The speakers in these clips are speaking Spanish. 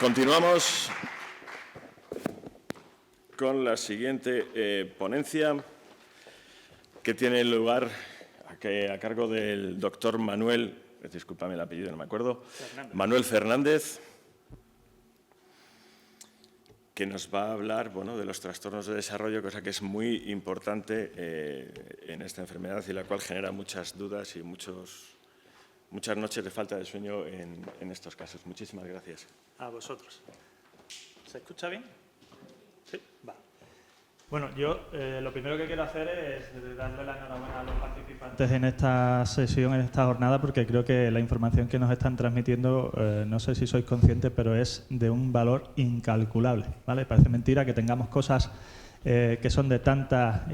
Continuamos con la siguiente ponencia, que tiene lugar a cargo del doctor Manuel, discúlpame el apellido, no me acuerdo, Manuel Fernández, que nos va a hablar de los trastornos de desarrollo, cosa que es muy importante en esta enfermedad y la cual genera muchas dudas y muchas noches de falta de sueño en estos casos. Muchísimas gracias. A vosotros. ¿Se escucha bien? Sí, va. Bueno, yo lo primero que quiero hacer es darle la enhorabuena a los participantes en esta sesión, en esta jornada, porque creo que la información que nos están transmitiendo, no sé si sois conscientes, pero es de un valor incalculable, ¿vale? Parece mentira que tengamos cosas que son de tanta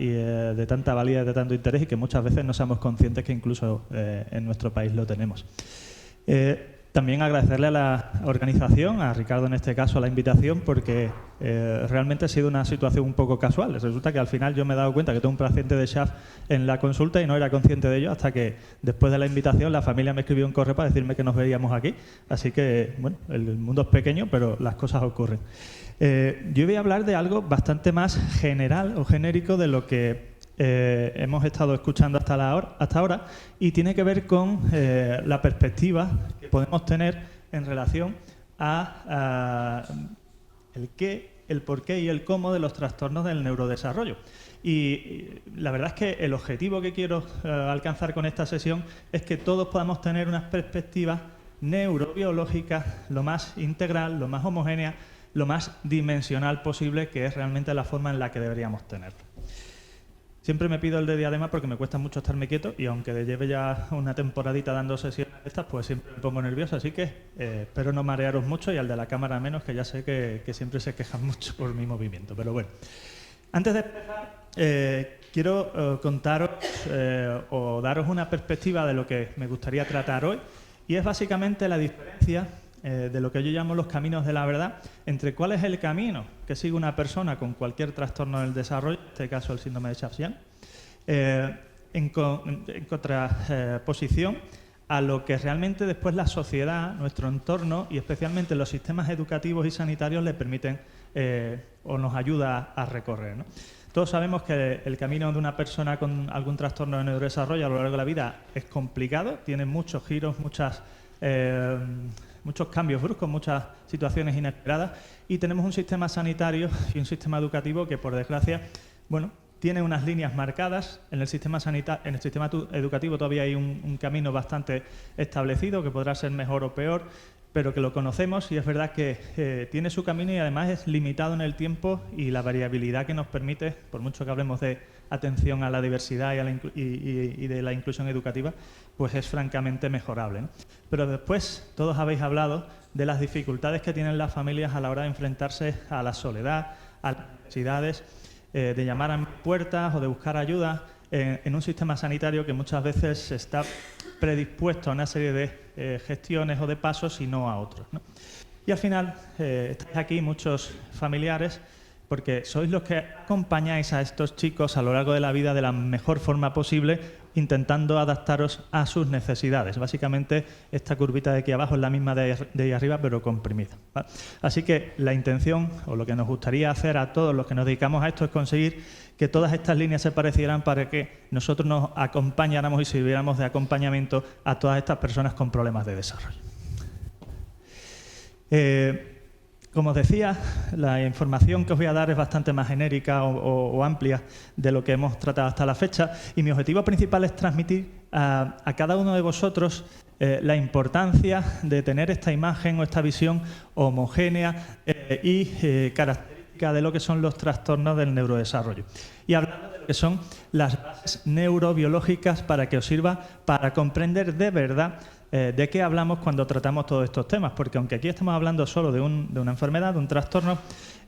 valía y de tanto interés y que muchas veces no seamos conscientes que incluso en nuestro país lo tenemos. También agradecerle a la organización, a Ricardo en este caso, la invitación, porque realmente ha sido una situación un poco casual. Resulta que al final yo me he dado cuenta que tengo un paciente de SHAF en la consulta y no era consciente de ello hasta que después de la invitación la familia me escribió un correo para decirme que nos veíamos aquí. Así que, bueno, el mundo es pequeño, pero las cosas ocurren. Yo voy a hablar de algo bastante más general o genérico de lo que hemos estado escuchando hasta ahora y tiene que ver con la perspectiva que podemos tener en relación a el qué, el por qué y el cómo de los trastornos del neurodesarrollo. Y la verdad es que el objetivo que quiero alcanzar con esta sesión es que todos podamos tener unas perspectivas neurobiológicas lo más integral, lo más homogénea, lo más dimensional posible, que es realmente la forma en la que deberíamos tenerlo. Siempre me pido el de diadema porque me cuesta mucho estarme quieto y aunque lleve ya una temporadita dando sesiones de estas, pues siempre me pongo nervioso, así que espero no marearos mucho y al de la cámara menos, que ya sé que siempre se quejan mucho por mi movimiento. Pero bueno, antes de empezar, quiero contaros o daros una perspectiva de lo que me gustaría tratar hoy y es básicamente la diferencia de lo que yo llamo los caminos de la verdad, entre cuál es el camino que sigue una persona con cualquier trastorno del desarrollo, en este caso el síndrome de Schaaf-Yang, en contraposición a lo que realmente después la sociedad, nuestro entorno y especialmente los sistemas educativos y sanitarios le permiten o nos ayuda a recorrer, ¿no? Todos sabemos que el camino de una persona con algún trastorno de neurodesarrollo a lo largo de la vida es complicado, tiene muchos giros, muchos cambios bruscos, muchas situaciones inesperadas y tenemos un sistema sanitario y un sistema educativo que, por desgracia, bueno, tiene unas líneas marcadas. En el sistema educativo todavía hay un camino bastante establecido que podrá ser mejor o peor, pero que lo conocemos y es verdad que tiene su camino y además es limitado en el tiempo y la variabilidad que nos permite, por mucho que hablemos de atención a la diversidad y de la inclusión educativa, pues es francamente mejorable, ¿no? Pero después todos habéis hablado de las dificultades que tienen las familias a la hora de enfrentarse a la soledad, a las necesidades, de llamar a puertas o de buscar ayuda en un sistema sanitario que muchas veces está predispuesto a una serie de gestiones o de pasos y no a otros, ¿no? Y al final estáis aquí muchos familiares porque sois los que acompañáis a estos chicos a lo largo de la vida de la mejor forma posible, intentando adaptaros a sus necesidades. Básicamente, esta curvita de aquí abajo es la misma de ahí arriba, pero comprimida, ¿vale? Así que la intención, o lo que nos gustaría hacer a todos los que nos dedicamos a esto, es conseguir que todas estas líneas se parecieran para que nosotros nos acompañáramos y sirviéramos de acompañamiento a todas estas personas con problemas de desarrollo. Como os decía, la información que os voy a dar es bastante más genérica o amplia de lo que hemos tratado hasta la fecha y mi objetivo principal es transmitir a cada uno de vosotros la importancia de tener esta imagen o esta visión homogénea y característica de lo que son los trastornos del neurodesarrollo. Y hablando de lo que son las bases neurobiológicas para que os sirva para comprender de verdad de qué hablamos cuando tratamos todos estos temas, porque aunque aquí estamos hablando solo de una enfermedad, de un trastorno,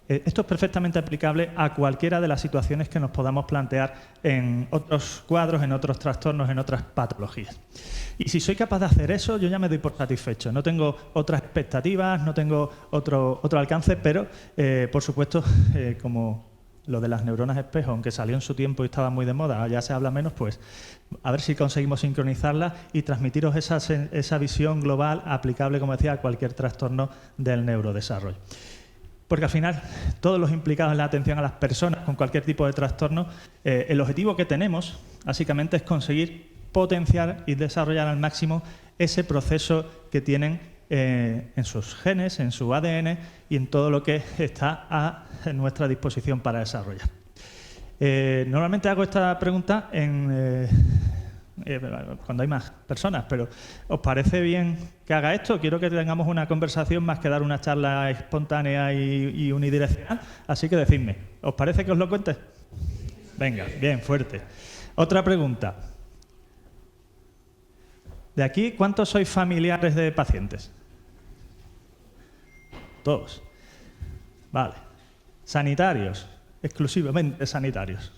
esto es perfectamente aplicable a cualquiera de las situaciones que nos podamos plantear en otros cuadros, en otros trastornos, en otras patologías. Y si soy capaz de hacer eso, yo ya me doy por satisfecho. No tengo otras expectativas, no tengo otro alcance, pero por supuesto, como lo de las neuronas espejo, aunque salió en su tiempo y estaba muy de moda, ya se habla menos, pues a ver si conseguimos sincronizarla y transmitiros esa visión global aplicable, como decía, a cualquier trastorno del neurodesarrollo. Porque al final, todos los implicados en la atención a las personas con cualquier tipo de trastorno, el objetivo que tenemos, básicamente, es conseguir potenciar y desarrollar al máximo ese proceso que tienen en sus genes, en su ADN y en todo lo que está a nuestra disposición para desarrollar. Normalmente hago esta pregunta cuando hay más personas, pero ¿os parece bien que haga esto? Quiero que tengamos una conversación más que dar una charla espontánea y unidireccional, así que decidme, ¿os parece que os lo cuente? Venga, bien, fuerte. Otra pregunta. ¿De aquí cuántos sois familiares de pacientes? Todos. Vale. ¿Sanitarios? Exclusivamente sanitarios.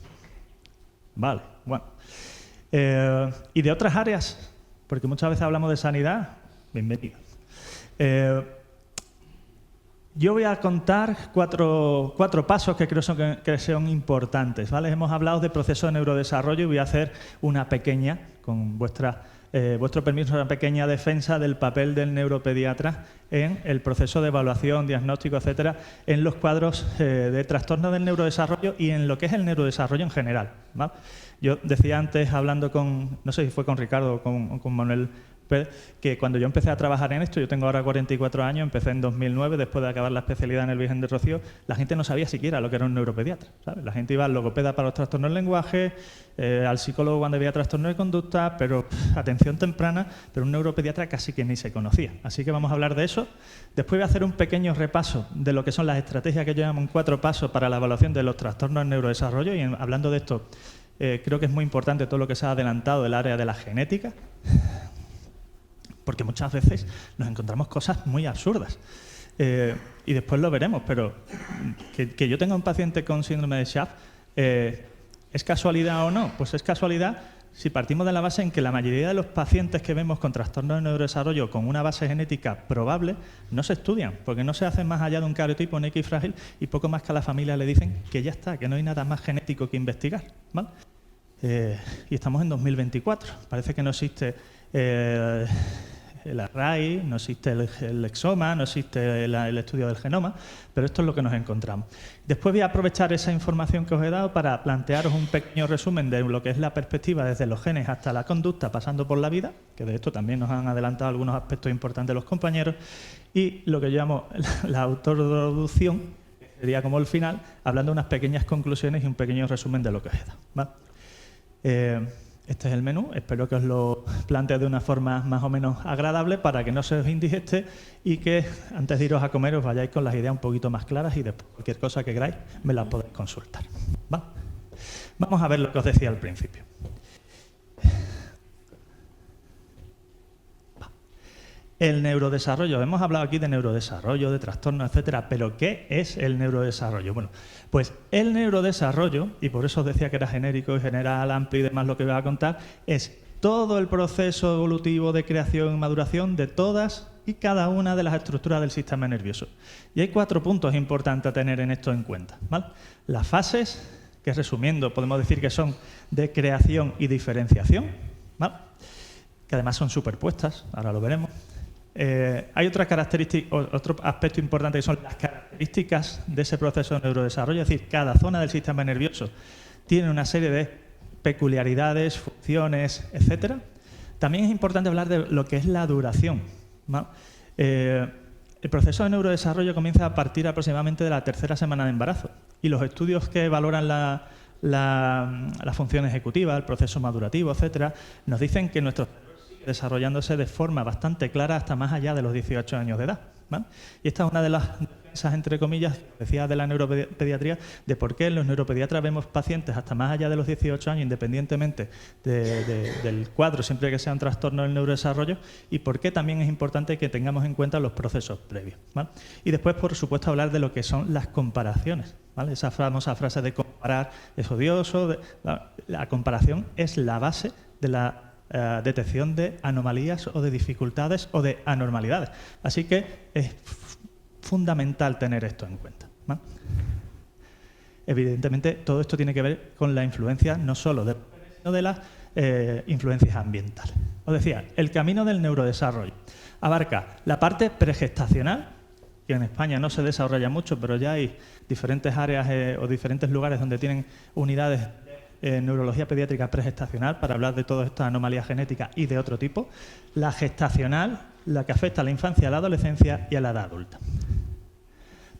Vale, bueno. ¿Y de otras áreas? Porque muchas veces hablamos de sanidad. Bienvenido. Yo voy a contar cuatro pasos que creo que son importantes, ¿vale? Hemos hablado de proceso de neurodesarrollo y voy a hacer una pequeña, con vuestro permiso, una pequeña defensa del papel del neuropediatra en el proceso de evaluación, diagnóstico, etcétera, en los cuadros de trastorno del neurodesarrollo y en lo que es el neurodesarrollo en general, ¿vale? Yo decía antes, hablando con, no sé si fue con Ricardo o con Manuel, que cuando yo empecé a trabajar en esto, yo tengo ahora 44 años, empecé en 2009, después de acabar la especialidad en el Virgen del Rocío, la gente no sabía siquiera lo que era un neuropediatra, ¿sabes? La gente iba al logopeda para los trastornos del lenguaje, al psicólogo cuando había trastornos de conducta, pero atención temprana, pero un neuropediatra casi que ni se conocía. Así que vamos a hablar de eso. Después voy a hacer un pequeño repaso de lo que son las estrategias que yo llamo en 4 pasos para la evaluación de los trastornos del neurodesarrollo y hablando de esto, creo que es muy importante todo lo que se ha adelantado del área de la genética, porque muchas veces nos encontramos cosas muy absurdas. Y después lo veremos, pero que yo tenga un paciente con síndrome de Schaff, ¿es casualidad o no? Pues es casualidad si partimos de la base en que la mayoría de los pacientes que vemos con trastornos de neurodesarrollo con una base genética probable no se estudian, porque no se hacen más allá de un cariotipo en X frágil y poco más que a la familia le dicen que ya está, que no hay nada más genético que investigar, ¿vale? Y estamos en 2024, parece que no existe el array, no existe el exoma, no existe el estudio del genoma, pero esto es lo que nos encontramos. Después voy a aprovechar esa información que os he dado para plantearos un pequeño resumen de lo que es la perspectiva desde los genes hasta la conducta, pasando por la vida, que de esto también nos han adelantado algunos aspectos importantes los compañeros, y lo que yo llamo la autointroducción, que sería como el final, hablando de unas pequeñas conclusiones y un pequeño resumen de lo que os he dado, ¿vale? Este es el menú, espero que os lo plantee de una forma más o menos agradable para que no se os indigeste y que antes de iros a comer os vayáis con las ideas un poquito más claras y después cualquier cosa que queráis me la podéis consultar, ¿va? Vamos a ver lo que os decía al principio. El neurodesarrollo, hemos hablado aquí de neurodesarrollo, de trastornos, etcétera, pero ¿qué es el neurodesarrollo? Bueno, pues el neurodesarrollo, y por eso os decía que era genérico y general, amplio y demás lo que voy a contar, es todo el proceso evolutivo de creación y maduración de todas y cada una de las estructuras del sistema nervioso. Y hay 4 puntos importantes a tener en esto en cuenta, ¿vale? Las fases, que resumiendo podemos decir que son de creación y diferenciación, ¿vale? Que además son superpuestas, ahora lo veremos. Hay otra característica, otro aspecto importante que son las características de ese proceso de neurodesarrollo, es decir, cada zona del sistema nervioso tiene una serie de peculiaridades, funciones, etcétera. También es importante hablar de lo que es la duración, ¿no? El proceso de neurodesarrollo comienza a partir aproximadamente de la 3ª semana de embarazo y los estudios que valoran la función ejecutiva, el proceso madurativo, etcétera, nos dicen que nuestro desarrollándose de forma bastante clara hasta más allá de los 18 años de edad, ¿vale? Y esta es una de las defensas, entre comillas, decía de la neuropediatría, de por qué los neuropediatras vemos pacientes hasta más allá de los 18 años, independientemente del cuadro, siempre que sea un trastorno del neurodesarrollo, y por qué también es importante que tengamos en cuenta los procesos previos, ¿vale? Y después, por supuesto, hablar de lo que son las comparaciones, ¿vale? Esa famosa frase de comparar es odioso. La comparación es la base de la detección de anomalías o de dificultades o de anormalidades. Así que es fundamental tener esto en cuenta, ¿vale? evidentemente todo esto tiene que ver con la influencia no solo de, sino de las influencias ambientales. Os decía, el camino del neurodesarrollo abarca la parte pregestacional, que en España no se desarrolla mucho, pero ya hay diferentes áreas o diferentes lugares donde tienen unidades de neurología pediátrica pregestacional para hablar de todas estas anomalías genéticas y de otro tipo. La gestacional, la que afecta a la infancia, a la adolescencia y a la edad adulta.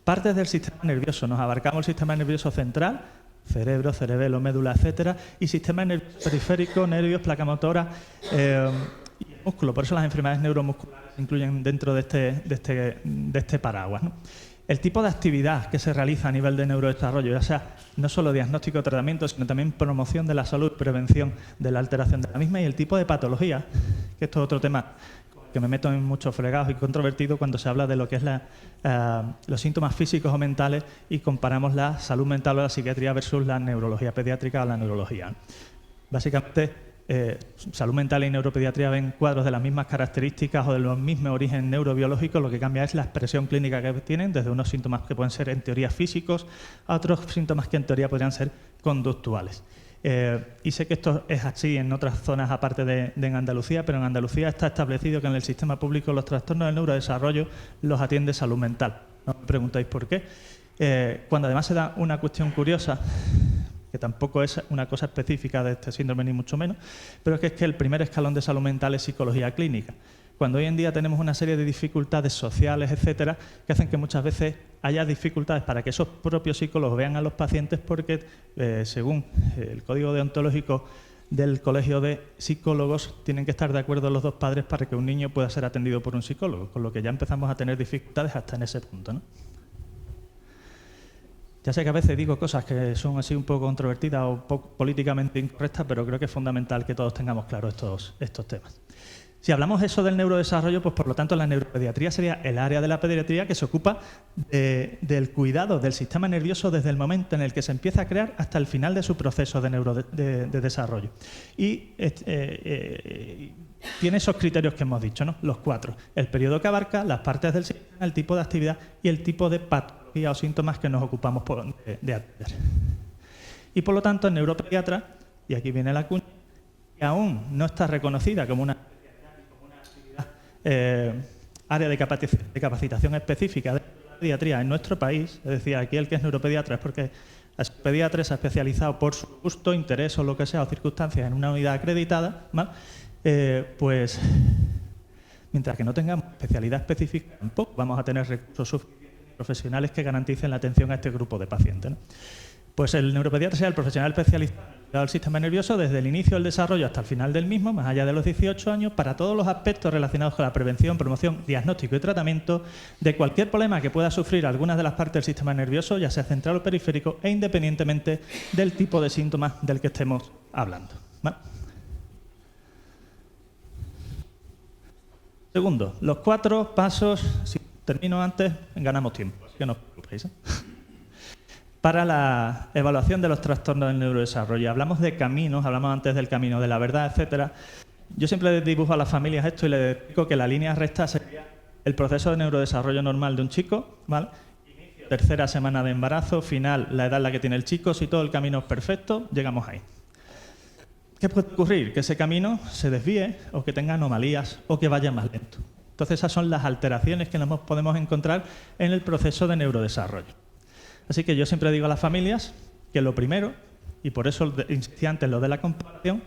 Partes del sistema nervioso. Nos abarcamos el sistema nervioso central, cerebro, cerebelo, médula, etcétera, y sistema nervioso periférico, nervios, placa motora y el músculo. Por eso las enfermedades neuromusculares se incluyen dentro de este paraguas, ¿no? El tipo de actividad que se realiza a nivel de neurodesarrollo, ya sea no solo diagnóstico o tratamiento, sino también promoción de la salud, prevención de la alteración de la misma, y el tipo de patología, que esto es otro tema que me meto en muchos fregados y controvertido cuando se habla de lo que es los síntomas físicos o mentales y comparamos la salud mental o la psiquiatría versus la neurología pediátrica o la neurología. Básicamente, salud mental y neuropediatría ven cuadros de las mismas características o de los mismos orígenes neurobiológicos, lo que cambia es la expresión clínica que tienen, desde unos síntomas que pueden ser en teoría físicos a otros síntomas que en teoría podrían ser conductuales. Y sé que esto es así en otras zonas aparte de en Andalucía, pero en Andalucía está establecido que en el sistema público los trastornos del neurodesarrollo los atiende salud mental. No me preguntáis por qué. Cuando además se da una cuestión curiosa, que tampoco es una cosa específica de este síndrome ni mucho menos, pero es que el primer escalón de salud mental es psicología clínica. Cuando hoy en día tenemos una serie de dificultades sociales, etcétera, que hacen que muchas veces haya dificultades para que esos propios psicólogos vean a los pacientes porque, según el código deontológico del Colegio de Psicólogos, tienen que estar de acuerdo los dos padres para que un niño pueda ser atendido por un psicólogo, con lo que ya empezamos a tener dificultades hasta en ese punto, ¿no? Ya sé que a veces digo cosas que son así un poco controvertidas o poco políticamente incorrectas, pero creo que es fundamental que todos tengamos claros estos temas. Si hablamos eso del neurodesarrollo, pues por lo tanto la neuropediatría sería el área de la pediatría que se ocupa del cuidado del sistema nervioso desde el momento en el que se empieza a crear hasta el final de su proceso de desarrollo. Y tiene esos criterios que hemos dicho, ¿no? Los 4. El periodo que abarca, las partes del sistema, el tipo de actividad y el tipo de patología o síntomas que nos ocupamos de atender. Y por lo tanto, el neuropediatra, y aquí viene la cuña, que aún no está reconocida como una área de capacitación específica de pediatría en nuestro país, es decir, aquí el que es neuropediatra es porque el pediatra se ha especializado por su gusto, interés o lo que sea, o circunstancias en una unidad acreditada, ¿vale? Pues mientras que no tengamos especialidad específica, tampoco vamos a tener recursos suficientes profesionales que garanticen la atención a este grupo de pacientes, ¿no? Pues el neuropediatra será el profesional especialista en el cuidado del sistema nervioso desde el inicio del desarrollo hasta el final del mismo, más allá de los 18 años, para todos los aspectos relacionados con la prevención, promoción, diagnóstico y tratamiento de cualquier problema que pueda sufrir algunas de las partes del sistema nervioso, ya sea central o periférico, e independientemente del tipo de síntomas del que estemos hablando, ¿vale? Segundo, los 4 pasos, si termino antes, ganamos tiempo, así que no os preocupéis, ¿eh? Para la evaluación de los trastornos del neurodesarrollo. Hablamos de caminos, hablamos antes del camino de la verdad, etcétera. Yo siempre les dibujo a las familias esto y les explico que la línea recta sería el proceso de neurodesarrollo normal de un chico, ¿vale? Inicio, tercera semana de embarazo, final, la edad en la que tiene el chico. Si todo el camino es perfecto, llegamos ahí. ¿Qué puede ocurrir? Que ese camino se desvíe o que tenga anomalías o que vaya más lento. Entonces esas son las alteraciones que nos podemos encontrar en el proceso de neurodesarrollo. Así que yo siempre digo a las familias que lo primero, y por eso insistí antes en lo de la comparación,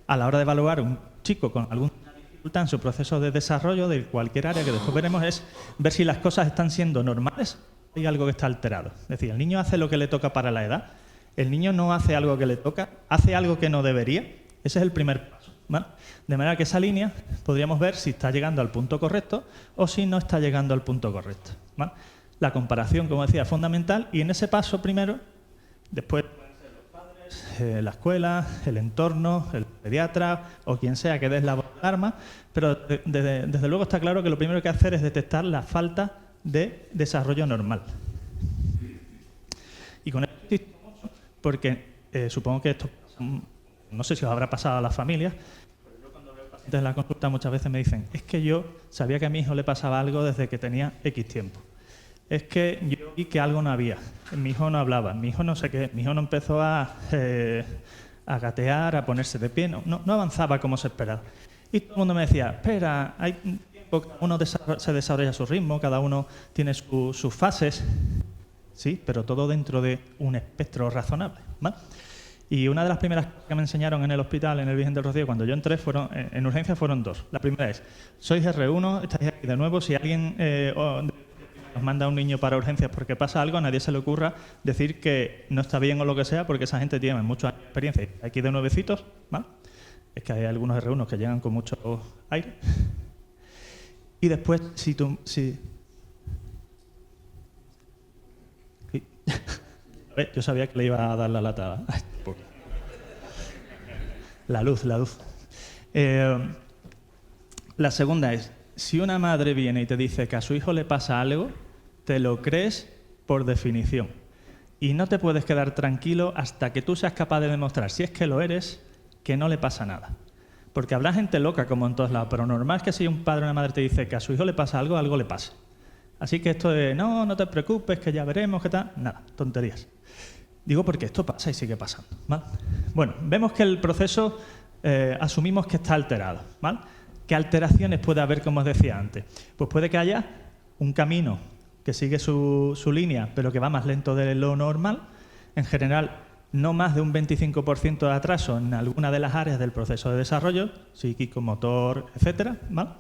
a la hora de evaluar un chico con alguna dificultad en su proceso de desarrollo de cualquier área que después veremos es ver si las cosas están siendo normales o hay algo que está alterado. Es decir, el niño hace lo que le toca para la edad, el niño no hace algo que le toca, hace algo que no debería. Ese es el primer paso, ¿vale? De manera que esa línea podríamos ver si está llegando al punto correcto o si no está llegando al punto correcto, ¿vale? La comparación, como decía, es fundamental y en ese paso primero, después pueden ser los padres, la escuela, el entorno, el pediatra o quien sea que dé la voz de alarma, pero desde luego está claro que lo primero que hay que hacer es detectar la falta de desarrollo normal. Y con esto insisto mucho porque supongo que esto, no sé si os habrá pasado a las familias, pero yo cuando veo pacientes en la consulta muchas veces me dicen, es que yo sabía que a mi hijo le pasaba algo desde que tenía X tiempo. es que yo vi que algo no había. Mi hijo no hablaba, mi hijo no sé qué, mi hijo no empezó a gatear, a ponerse de pie, no avanzaba como se esperaba. Y todo el mundo me decía, espera, hay un tiempo, cada uno se desarrolla a su ritmo, cada uno tiene sus fases, sí, pero todo dentro de un espectro razonable, ¿vale? Y una de las primeras que me enseñaron en el hospital, en el Virgen del Rocío, cuando yo entré, en urgencia fueron dos. La primera es, sois R1, estáis aquí de nuevo, si alguien os manda a un niño para urgencias porque pasa algo, a nadie se le ocurra decir que no está bien o lo que sea, porque esa gente tiene mucha experiencia. Aquí de nuevecitos, ¿vale? Es que hay algunos R1 que llegan con mucho aire. Y después, yo sabía que le iba a dar la lata. La luz. La segunda es, si una madre viene y te dice que a su hijo le pasa algo, te lo crees por definición. Y no te puedes quedar tranquilo hasta que tú seas capaz de demostrar, si es que lo eres, que no le pasa nada. Porque habrá gente loca como en todos lados, pero normal es que si un padre o una madre te dice que a su hijo le pasa algo, algo le pase. Así que esto de, no te preocupes, que ya veremos, qué tal, nada, tonterías. Digo porque esto pasa y sigue pasando, ¿vale? Bueno, vemos que el proceso asumimos que está alterado, ¿vale? ¿Qué alteraciones puede haber, como os decía antes? Pues puede que haya un camino que sigue su línea, pero que va más lento de lo normal. En general, no más de un 25% de atraso en alguna de las áreas del proceso de desarrollo, psíquico, motor, etcétera, ¿vale?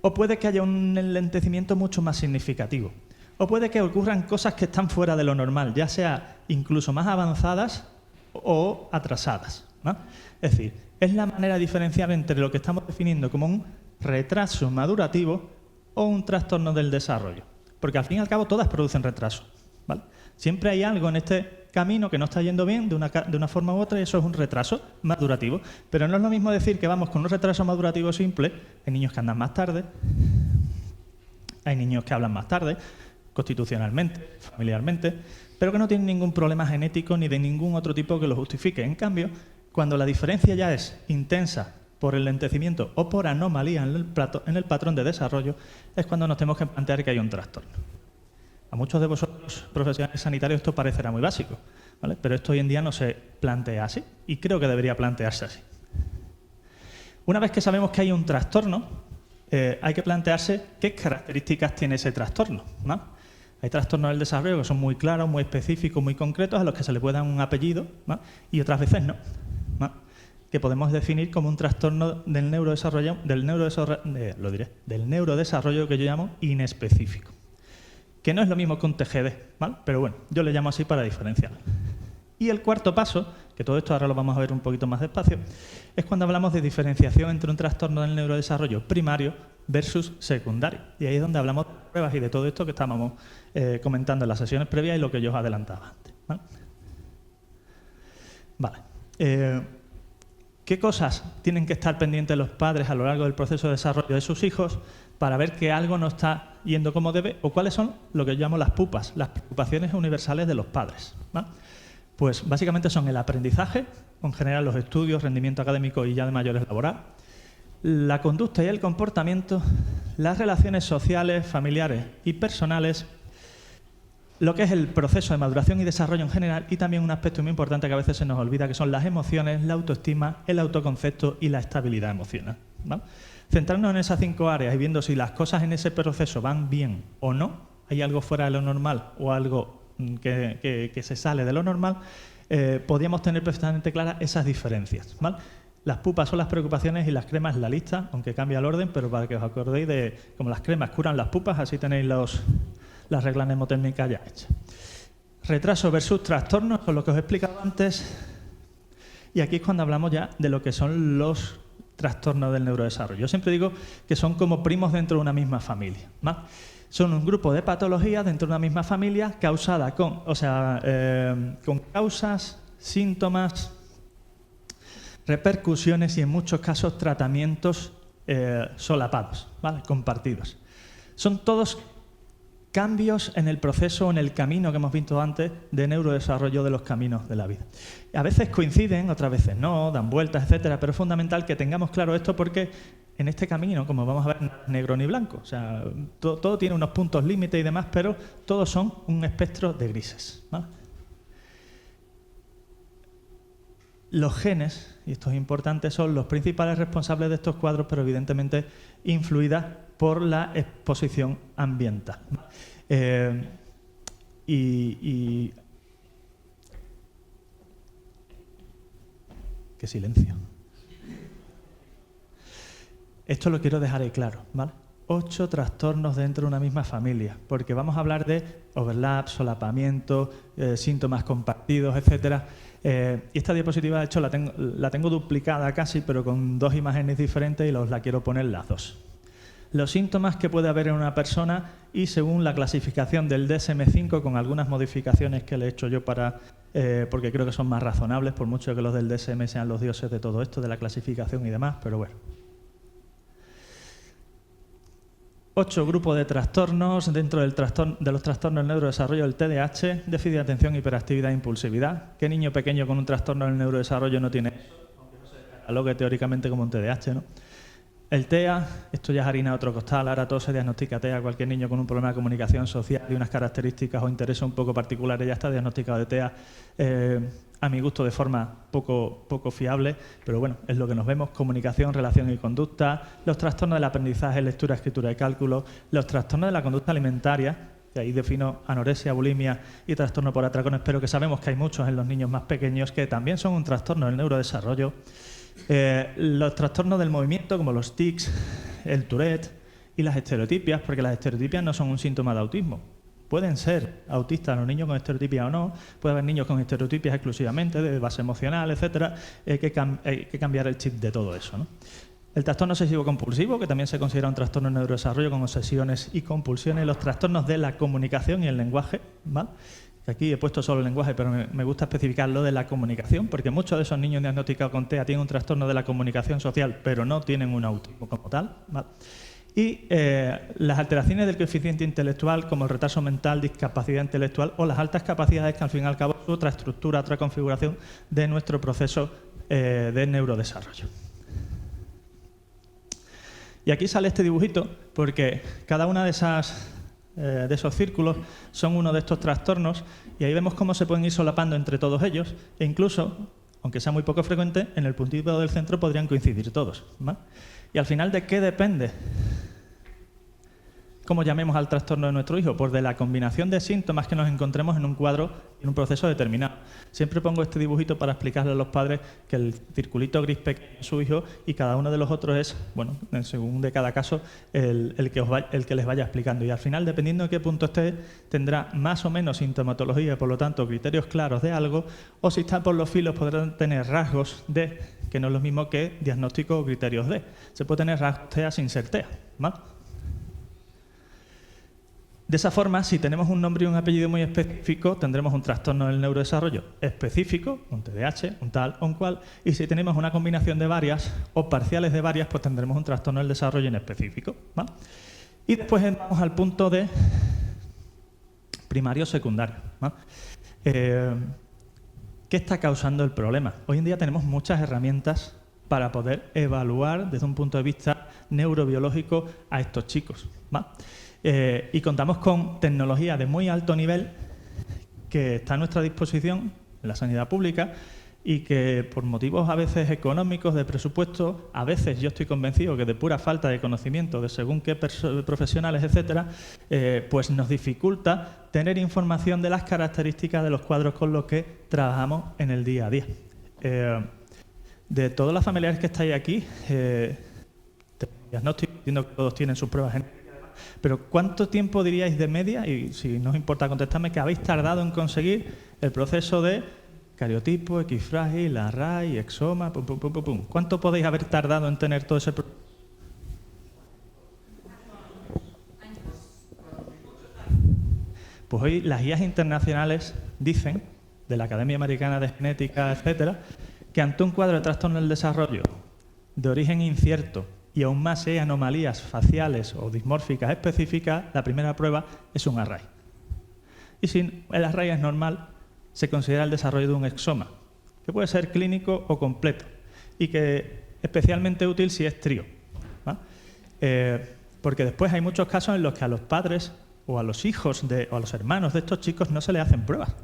O puede que haya un enlentecimiento mucho más significativo. O puede que ocurran cosas que están fuera de lo normal, ya sea incluso más avanzadas o atrasadas, ¿no? Es decir, es la manera de diferenciar entre lo que estamos definiendo como un retraso madurativo o un trastorno del desarrollo. Porque al fin y al cabo todas producen retraso, ¿vale? Siempre hay algo en este camino que no está yendo bien de una forma u otra y eso es un retraso madurativo. Pero no es lo mismo decir que vamos con un retraso madurativo simple. Hay niños que andan más tarde, hay niños que hablan más tarde, constitucionalmente, familiarmente, pero que no tienen ningún problema genético ni de ningún otro tipo que lo justifique. En cambio, cuando la diferencia ya es intensa por el lentecimiento o por anomalía en el patrón de desarrollo, es cuando nos tenemos que plantear que hay un trastorno. A muchos de vosotros, profesionales sanitarios, esto parecerá muy básico, ¿vale? Pero esto hoy en día no se plantea así y creo que debería plantearse así. Una vez que sabemos que hay un trastorno, hay que plantearse qué características tiene ese trastorno, ¿no? Hay trastornos del desarrollo que son muy claros, muy específicos, muy concretos, a los que se le puede dar un apellido, ¿no? Y otras veces no, ¿no? Que podemos definir como un trastorno del neurodesarrollo que yo llamo inespecífico. Que no es lo mismo que un TGD, ¿vale? Pero bueno, yo le llamo así para diferenciarlo. Y el cuarto paso, que todo esto ahora lo vamos a ver un poquito más despacio, es cuando hablamos de diferenciación entre un trastorno del neurodesarrollo primario versus secundario. Y ahí es donde hablamos de pruebas y de todo esto que estábamos comentando en las sesiones previas y lo que yo os adelantaba antes, ¿vale? ¿Qué cosas tienen que estar pendientes los padres a lo largo del proceso de desarrollo de sus hijos para ver que algo no está yendo como debe? ¿O cuáles son lo que yo llamo las PUPAs, las preocupaciones universales de los padres, ¿vale? Pues básicamente son el aprendizaje, en general los estudios, rendimiento académico y ya de mayores laboral, la conducta y el comportamiento, las relaciones sociales, familiares y personales, lo que es el proceso de maduración y desarrollo en general y también un aspecto muy importante que a veces se nos olvida, que son las emociones, la autoestima, el autoconcepto y la estabilidad emocional, ¿vale? Centrarnos en esas 5 áreas y viendo si las cosas en ese proceso van bien o no, hay algo fuera de lo normal o algo que se sale de lo normal, podríamos tener perfectamente claras esas diferencias, ¿vale? Las pupas son las preocupaciones y las cremas la lista, aunque cambia el orden, pero para que os acordéis de cómo las cremas curan las pupas, así tenéis las reglas mnemotécnicas ya hechas. Retraso versus trastornos, con lo que os he explicado antes, y aquí es cuando hablamos ya de lo que son los trastornos del neurodesarrollo. Yo siempre digo que son como primos dentro de una misma familia, ¿vale? Son un grupo de patologías dentro de una misma familia causada con causas, síntomas, repercusiones y en muchos casos tratamientos solapados, ¿vale? Compartidos. Son todos cambios en el proceso o en el camino que hemos visto antes de neurodesarrollo de los caminos de la vida. A veces coinciden, otras veces no, dan vueltas, etcétera, pero es fundamental que tengamos claro esto porque en este camino, como vamos a ver, nada es negro ni blanco. O sea, todo tiene unos puntos límite y demás, pero todos son un espectro de grises, ¿vale? Los genes, y esto es importante, son los principales responsables de estos cuadros, pero evidentemente influidas por la exposición ambiental. ¡Qué silencio! Esto lo quiero dejar ahí claro, ¿vale? 8 trastornos dentro de una misma familia, porque vamos a hablar de overlap, solapamiento, síntomas compartidos, etcétera. Y esta diapositiva, de hecho, la tengo duplicada casi, pero con 2 imágenes diferentes y la quiero poner las 2. Los síntomas que puede haber en una persona y según la clasificación del DSM-5, con algunas modificaciones que le he hecho yo porque creo que son más razonables, por mucho que los del DSM sean los dioses de todo esto, de la clasificación y demás, pero bueno. 8 grupos de trastornos dentro de los trastornos del neurodesarrollo del TDAH, déficit de atención, hiperactividad e impulsividad. ¿Qué niño pequeño con un trastorno del neurodesarrollo no tiene eso? Aunque no se catalogue teóricamente como un TDAH, ¿no? El TEA, esto ya es harina de otro costal, ahora todo se diagnostica TEA, cualquier niño con un problema de comunicación social y unas características o intereses un poco particulares ya está diagnosticado de TEA, a mi gusto de forma poco fiable, pero bueno, es lo que nos vemos: comunicación, relación y conducta, los trastornos del aprendizaje, lectura, escritura y cálculo, los trastornos de la conducta alimentaria, que ahí defino anorexia, bulimia y trastorno por atracones, pero que sabemos que hay muchos en los niños más pequeños que también son un trastorno del neurodesarrollo. Los trastornos del movimiento, como los tics, el Tourette y las estereotipias, porque las estereotipias no son un síntoma de autismo. Pueden ser autistas los niños con estereotipias o no, puede haber niños con estereotipias exclusivamente, de base emocional, etcétera. Hay que cambiar el chip de todo eso, ¿no? El trastorno obsesivo-compulsivo, que también se considera un trastorno de neurodesarrollo con obsesiones y compulsiones. Los trastornos de la comunicación y el lenguaje, ¿vale? Aquí he puesto solo el lenguaje, pero me gusta especificar lo de la comunicación, porque muchos de esos niños diagnosticados con TEA tienen un trastorno de la comunicación social, pero no tienen un autismo como tal, ¿vale? Y las alteraciones del coeficiente intelectual, como el retraso mental, discapacidad intelectual o las altas capacidades, que al fin y al cabo es otra estructura, otra configuración de nuestro proceso de neurodesarrollo. Y aquí sale este dibujito porque cada una de esos círculos son uno de estos trastornos y ahí vemos cómo se pueden ir solapando entre todos ellos e incluso, aunque sea muy poco frecuente, en el puntito del centro podrían coincidir todos, ¿vale? Y al final, ¿de qué depende cómo llamemos al trastorno de nuestro hijo? Pues de la combinación de síntomas que nos encontremos en un cuadro, en un proceso determinado. Siempre pongo este dibujito para explicarle a los padres que el circulito gris pequeño es su hijo y cada uno de los otros es, bueno, según de cada caso, el que les vaya explicando. Y al final, dependiendo de qué punto esté, tendrá más o menos sintomatología y, por lo tanto, criterios claros de algo, o si está por los filos, podrán tener rasgos de, que no es lo mismo que diagnóstico o criterios de. Se puede tener rasgos TEA sin ser TEA, ¿vale? De esa forma, si tenemos un nombre y un apellido muy específico, tendremos un trastorno del neurodesarrollo específico, un TDAH, un tal o un cual, y si tenemos una combinación de varias o parciales de varias, pues tendremos un trastorno del desarrollo inespecífico, ¿vale? Y después vamos al punto de primario o secundario, ¿vale? ¿Qué está causando el problema? Hoy en día tenemos muchas herramientas para poder evaluar desde un punto de vista neurobiológico a estos chicos, ¿vale? Y contamos con tecnología de muy alto nivel que está a nuestra disposición en la sanidad pública y que por motivos a veces económicos, de presupuesto, a veces yo estoy convencido que de pura falta de conocimiento de según qué profesionales, etcétera, pues nos dificulta tener información de las características de los cuadros con los que trabajamos en el día a día. De todos los familiares que estáis aquí, diagnóstico, entiendo que todos tienen sus pruebas genéticas. Pero ¿cuánto tiempo diríais de media, y si no os importa contestarme, que habéis tardado en conseguir el proceso de cariotipo, equifrágil, array, exoma, pum, pum, pum, pum, pum? ¿Cuánto podéis haber tardado en tener todo ese proceso? Pues hoy las guías internacionales dicen, de la Academia Americana de Genética, etcétera, que ante un cuadro de trastorno del desarrollo de origen incierto y aún más si hay anomalías faciales o dismórficas específicas, la primera prueba es un array. Y si el array es normal, se considera el desarrollo de un exoma, que puede ser clínico o completo, y que es especialmente útil si es trío. ¿vale? Porque después hay muchos casos en los que a los padres o a los hijos o a los hermanos de estos chicos no se les hacen pruebas.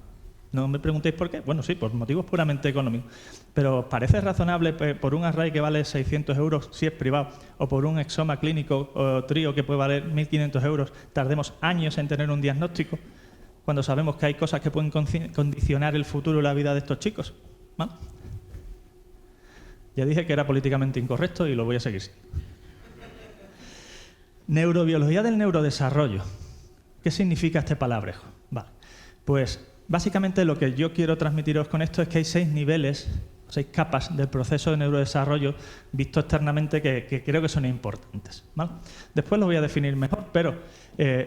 No me preguntéis por qué. Bueno, sí, por motivos puramente económicos. Pero ¿parece razonable por un array que vale 600 euros si es privado o por un exoma clínico o trío que puede valer 1.500 euros tardemos años en tener un diagnóstico cuando sabemos que hay cosas que pueden condicionar el futuro y la vida de estos chicos? ¿Vale? Ya dije que era políticamente incorrecto y lo voy a seguir siendo. Neurobiología del neurodesarrollo. ¿Qué significa este palabrejo? Vale. Pues básicamente lo que yo quiero transmitiros con esto es que hay 6 niveles, 6 capas del proceso de neurodesarrollo visto externamente que creo que son importantes, ¿vale? Después lo voy a definir mejor, pero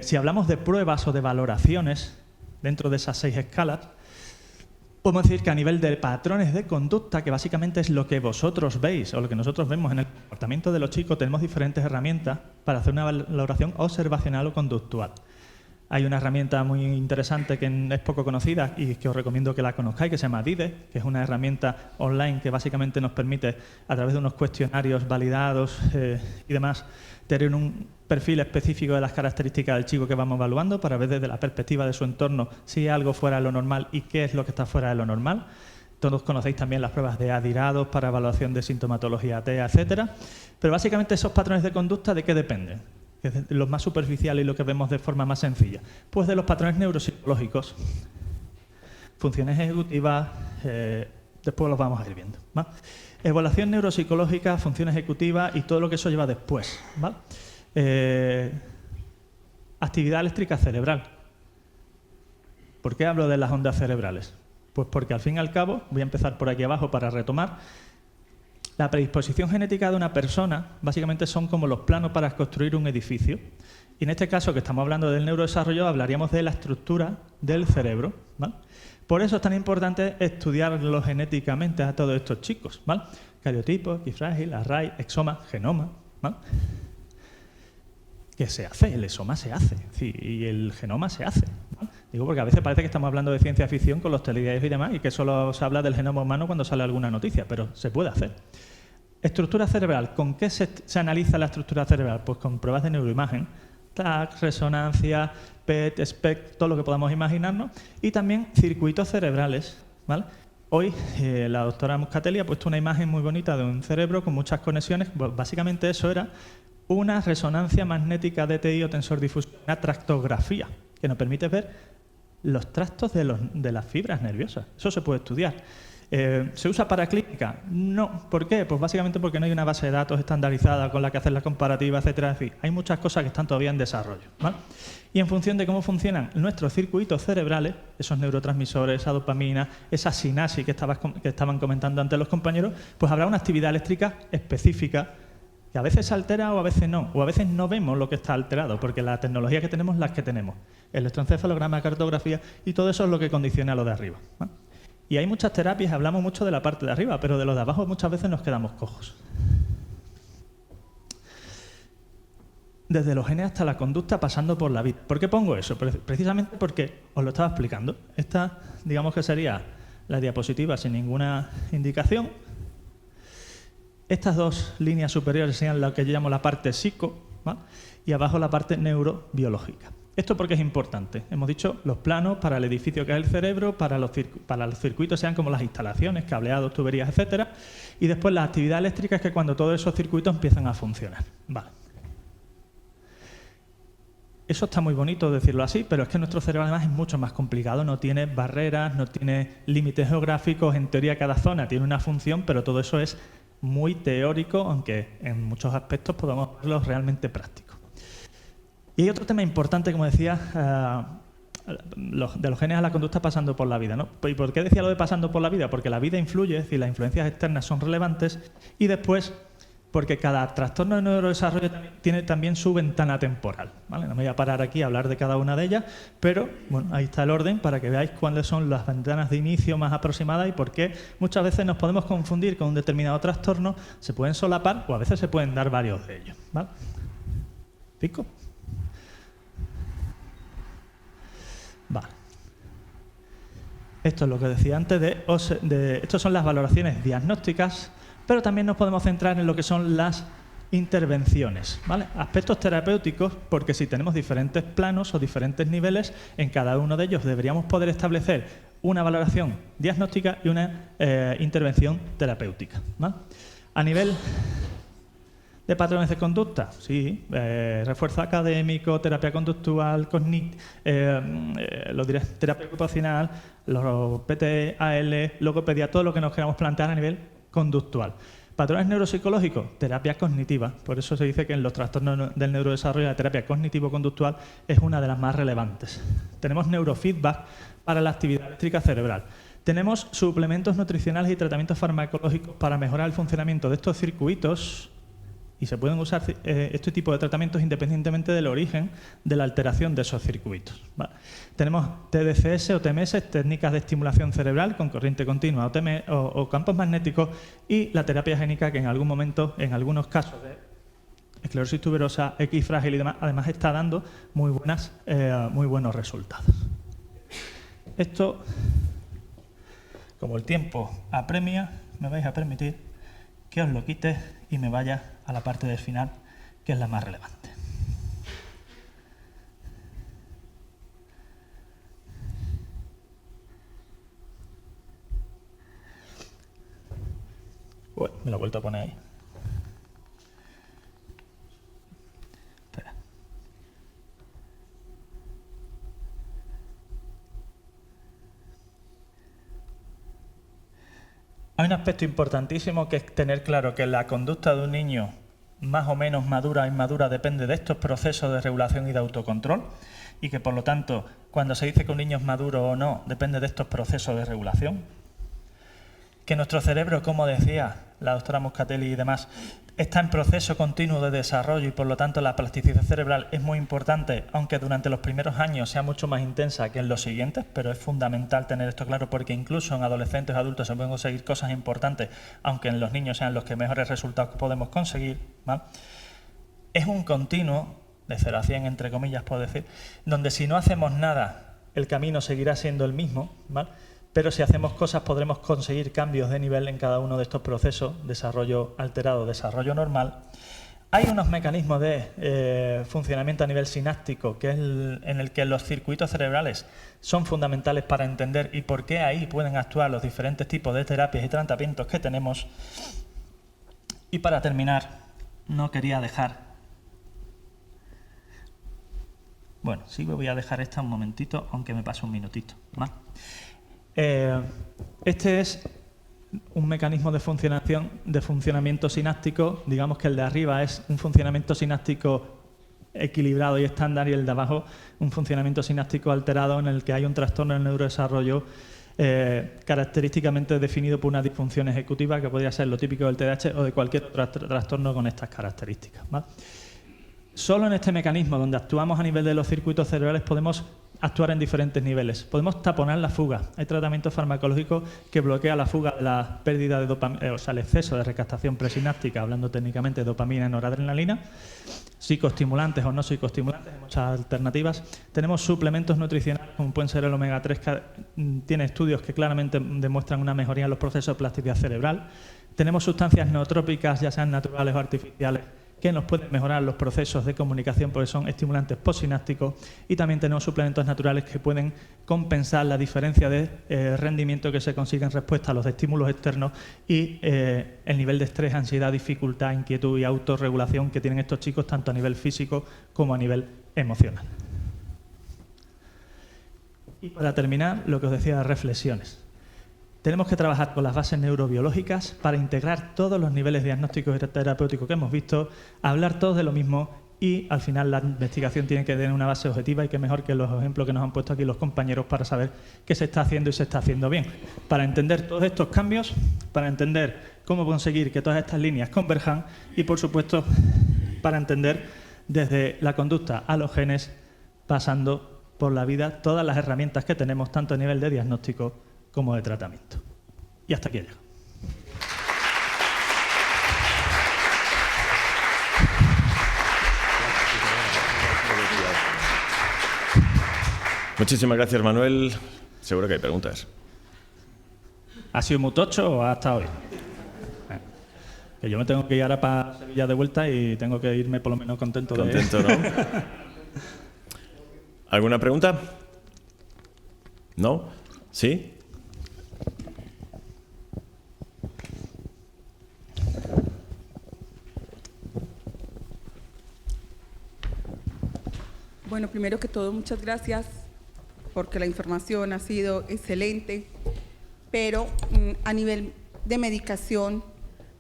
si hablamos de pruebas o de valoraciones dentro de esas 6 escalas, podemos decir que a nivel de patrones de conducta, que básicamente es lo que vosotros veis o lo que nosotros vemos en el comportamiento de los chicos, tenemos diferentes herramientas para hacer una valoración observacional o conductual. Hay una herramienta muy interesante que es poco conocida y que os recomiendo que la conozcáis, que se llama DIDE, que es una herramienta online que básicamente nos permite, a través de unos cuestionarios validados y demás, tener un perfil específico de las características del chico que vamos evaluando para ver desde la perspectiva de su entorno si algo fuera de lo normal y qué es lo que está fuera de lo normal. Todos conocéis también las pruebas de adirados para evaluación de sintomatología TEA, etcétera. Pero básicamente esos patrones de conducta, ¿de qué dependen? Los más superficiales y lo que vemos de forma más sencilla. Pues de los patrones neuropsicológicos, funciones ejecutivas, después los vamos a ir viendo, ¿vale? Evaluación neuropsicológica, función ejecutiva y todo lo que eso lleva después, ¿vale? Actividad eléctrica cerebral. ¿Por qué hablo de las ondas cerebrales? Pues porque al fin y al cabo, voy a empezar por aquí abajo para retomar, la predisposición genética de una persona básicamente son como los planos para construir un edificio. Y en este caso, que estamos hablando del neurodesarrollo, hablaríamos de la estructura del cerebro, ¿vale? Por eso es tan importante estudiarlo genéticamente a todos estos chicos, ¿vale? Cariotipo, X-frágil, array, exoma, genoma, ¿vale? ¿Qué se hace? El exoma se hace, sí, y el genoma se hace, ¿vale? Digo porque a veces parece que estamos hablando de ciencia ficción con los telediarios y demás y que solo se habla del genoma humano cuando sale alguna noticia, pero se puede hacer. Estructura cerebral. ¿Con qué se analiza la estructura cerebral? Pues con pruebas de neuroimagen, TAC, resonancia, PET, SPECT, todo lo que podamos imaginarnos, y también circuitos cerebrales, ¿vale? Hoy la doctora Muscatelli ha puesto una imagen muy bonita de un cerebro con muchas conexiones. Pues básicamente eso era una resonancia magnética DTI o tensor difuso, una tractografía, que nos permite ver los tractos de las fibras nerviosas. Eso se puede estudiar. ¿Se usa para clínica? No. ¿Por qué? Pues básicamente porque no hay una base de datos estandarizada con la que hacer la comparativa, etcétera. En fin, hay muchas cosas que están todavía en desarrollo, ¿vale? Y en función de cómo funcionan nuestros circuitos cerebrales, esos neurotransmisores, esa dopamina, esa sinapsis que estaban comentando antes los compañeros, pues habrá una actividad eléctrica específica que a veces se altera o a veces no, o a veces no vemos lo que está alterado, porque la tecnología que tenemos es la que tenemos. Electroencefalograma, cartografía, y todo eso es lo que condiciona lo de arriba, ¿vale? Y hay muchas terapias, hablamos mucho de la parte de arriba, pero de los de abajo muchas veces nos quedamos cojos. Desde los genes hasta la conducta, pasando por la vida. ¿Por qué pongo eso? Precisamente porque os lo estaba explicando. Esta, digamos que sería la diapositiva sin ninguna indicación. Estas dos líneas superiores serían lo que yo llamo la parte psico, ¿vale? Y abajo la parte neurobiológica. ¿Esto por qué es importante? Hemos dicho los planos para el edificio que es el cerebro, para los circuitos sean como las instalaciones, cableados, tuberías, etcétera, y después la actividad eléctrica es que cuando todos esos circuitos empiezan a funcionar. Vale. Eso está muy bonito decirlo así, pero es que nuestro cerebro además es mucho más complicado, no tiene barreras, no tiene límites geográficos, en teoría cada zona tiene una función, pero todo eso es muy teórico, aunque en muchos aspectos podamos verlo realmente práctico. Y hay otro tema importante, como decía, de los genes a la conducta pasando por la vida, ¿no? ¿Y por qué decía lo de pasando por la vida? Porque la vida influye, es decir, las influencias externas son relevantes, y después porque cada trastorno de neurodesarrollo tiene también su ventana temporal, ¿vale? No me voy a parar aquí a hablar de cada una de ellas, pero bueno, ahí está el orden para que veáis cuáles son las ventanas de inicio más aproximadas y por qué muchas veces nos podemos confundir con un determinado trastorno, se pueden solapar o a veces se pueden dar varios de ellos, ¿vale? ¿Pico? Vale. Esto es lo que decía antes estas son las valoraciones diagnósticas, pero también nos podemos centrar en lo que son las intervenciones, ¿vale? Aspectos terapéuticos, porque si tenemos diferentes planos o diferentes niveles, en cada uno de ellos deberíamos poder establecer una valoración diagnóstica y una intervención terapéutica, ¿vale? A nivel de patrones de conducta, sí, refuerzo académico, terapia conductual, terapia ocupacional, los PT, AL, logopedia, todo lo que nos queramos plantear a nivel conductual. Patrones neuropsicológicos, terapia cognitiva. Por eso se dice que en los trastornos del neurodesarrollo la terapia cognitivo-conductual es una de las más relevantes. Tenemos neurofeedback para la actividad eléctrica cerebral. Tenemos suplementos nutricionales y tratamientos farmacológicos para mejorar el funcionamiento de estos circuitos y se pueden usar este tipo de tratamientos independientemente del origen de la alteración de esos circuitos. ¿Vale? Tenemos TDCS o TMS, técnicas de estimulación cerebral con corriente continua o campos magnéticos, y la terapia génica, que en algún momento, en algunos casos de esclerosis tuberosa, X frágil y demás, además está dando muy buenos resultados. Esto, como el tiempo apremia, me vais a permitir que os lo quite y me vaya a la parte del final, que es la más relevante. Bueno, me lo he vuelto a poner ahí. Espera. Hay un aspecto importantísimo, que es tener claro que la conducta de un niño más o menos madura o inmadura depende de estos procesos de regulación y de autocontrol, y que por lo tanto cuando se dice que un niño es maduro o no depende de estos procesos de regulación. Que nuestro cerebro, como decía la doctora Moscatelli y demás, está en proceso continuo de desarrollo y por lo tanto la plasticidad cerebral es muy importante, aunque durante los primeros años sea mucho más intensa que en los siguientes, pero es fundamental tener esto claro, porque incluso en adolescentes o adultos se pueden conseguir cosas importantes, aunque en los niños sean los que mejores resultados podemos conseguir, ¿vale? Es un continuo, de 0 a 100 entre comillas puedo decir, donde si no hacemos nada el camino seguirá siendo el mismo, ¿vale? Pero si hacemos cosas podremos conseguir cambios de nivel en cada uno de estos procesos, desarrollo alterado, desarrollo normal. Hay unos mecanismos de funcionamiento a nivel sináptico en el que los circuitos cerebrales son fundamentales para entender y por qué ahí pueden actuar los diferentes tipos de terapias y tratamientos que tenemos. Y para terminar, no quería dejar... Bueno, sí voy a dejar esta un momentito, aunque me pase un minutito más. Este es un mecanismo de funcionamiento sináptico. Digamos que el de arriba es un funcionamiento sináptico equilibrado y estándar, y el de abajo un funcionamiento sináptico alterado en el que hay un trastorno del neurodesarrollo característicamente definido por una disfunción ejecutiva, que podría ser lo típico del TDAH o de cualquier otro trastorno con estas características, ¿vale? Solo en este mecanismo, donde actuamos a nivel de los circuitos cerebrales, podemos actuar en diferentes niveles. Podemos taponar la fuga. Hay tratamientos farmacológicos que bloquean la fuga de la pérdida de dopamina, o sea, el exceso de recaptación presináptica, hablando técnicamente de dopamina y noradrenalina. Psicoestimulantes o no psicoestimulantes, hay muchas alternativas. Tenemos suplementos nutricionales, como pueden ser el omega 3, que tiene estudios que claramente demuestran una mejoría en los procesos de plasticidad cerebral. Tenemos sustancias neotrópicas, ya sean naturales o artificiales, que nos pueden mejorar los procesos de comunicación porque son estimulantes postsinápticos, y también tenemos suplementos naturales que pueden compensar la diferencia de rendimiento que se consigue en respuesta a los estímulos externos y el nivel de estrés, ansiedad, dificultad, inquietud y autorregulación que tienen estos chicos tanto a nivel físico como a nivel emocional. Y para terminar, lo que os decía de reflexiones. Tenemos que trabajar con las bases neurobiológicas para integrar todos los niveles diagnósticos y terapéuticos que hemos visto, hablar todos de lo mismo, y al final la investigación tiene que tener una base objetiva, y qué mejor que los ejemplos que nos han puesto aquí los compañeros para saber qué se está haciendo y se está haciendo bien. Para entender todos estos cambios, para entender cómo conseguir que todas estas líneas converjan y, por supuesto, para entender desde la conducta a los genes, pasando por la vida, todas las herramientas que tenemos, tanto a nivel de diagnóstico como de tratamiento. Y hasta aquí he llegado. Muchísimas gracias, Manuel. Seguro que hay preguntas. ¿Ha sido muy tocho o hasta hoy? Que yo me tengo que ir ahora para Sevilla de vuelta y tengo que irme por lo menos contento. Contento, ¿no? ¿Alguna pregunta? ¿No? ¿Sí? Bueno, primero que todo, muchas gracias porque la información ha sido excelente, pero a nivel de medicación,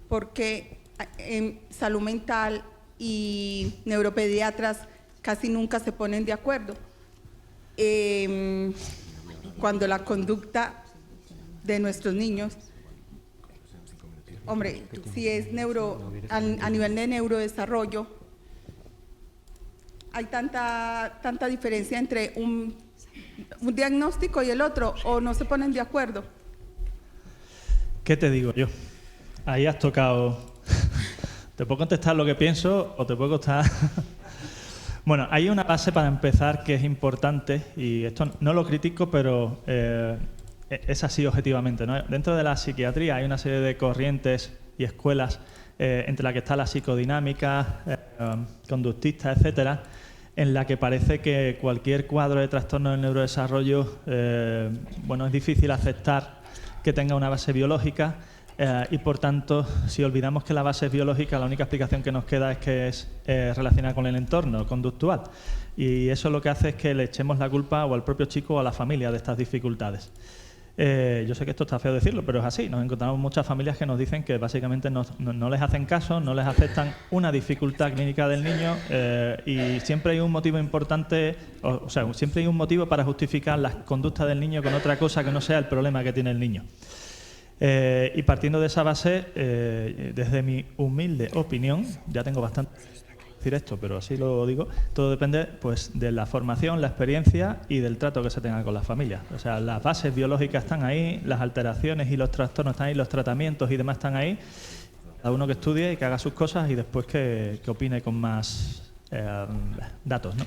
porque en salud mental y neuropediatras casi nunca se ponen de acuerdo. Cuando la conducta de nuestros niños, hombre, si es a nivel de neurodesarrollo, hay tanta diferencia entre un diagnóstico y el otro, o no se ponen de acuerdo. ¿Qué te digo yo? Ahí has tocado. Te puedo contestar lo que pienso o te puedo contestar. Bueno, hay una base para empezar que es importante, y esto no lo critico, pero es así objetivamente, ¿no? Dentro de la psiquiatría hay una serie de corrientes y escuelas, entre las que está la psicodinámica, conductista, etcétera, en la que parece que cualquier cuadro de trastorno del neurodesarrollo, bueno, es difícil aceptar que tenga una base biológica, y por tanto, si olvidamos que la base es biológica, la única explicación que nos queda es que es relacionada con el entorno conductual, y eso lo que hace es que le echemos la culpa o al propio chico o a la familia de estas dificultades. Yo sé que esto está feo decirlo, pero es así. Nos encontramos muchas familias que nos dicen que básicamente no les hacen caso, no les aceptan una dificultad clínica del niño, y siempre hay un motivo importante, o sea, siempre hay un motivo para justificar las conductas del niño con otra cosa que no sea el problema que tiene el niño. Y partiendo de esa base, desde mi humilde opinión, ya tengo bastante decir esto, pero así lo digo, todo depende pues de la formación, la experiencia y del trato que se tenga con las familias. O sea, las bases biológicas están ahí, las alteraciones y los trastornos están ahí, los tratamientos y demás están ahí. Cada uno que estudie y que haga sus cosas y después que opine con más datos, ¿no?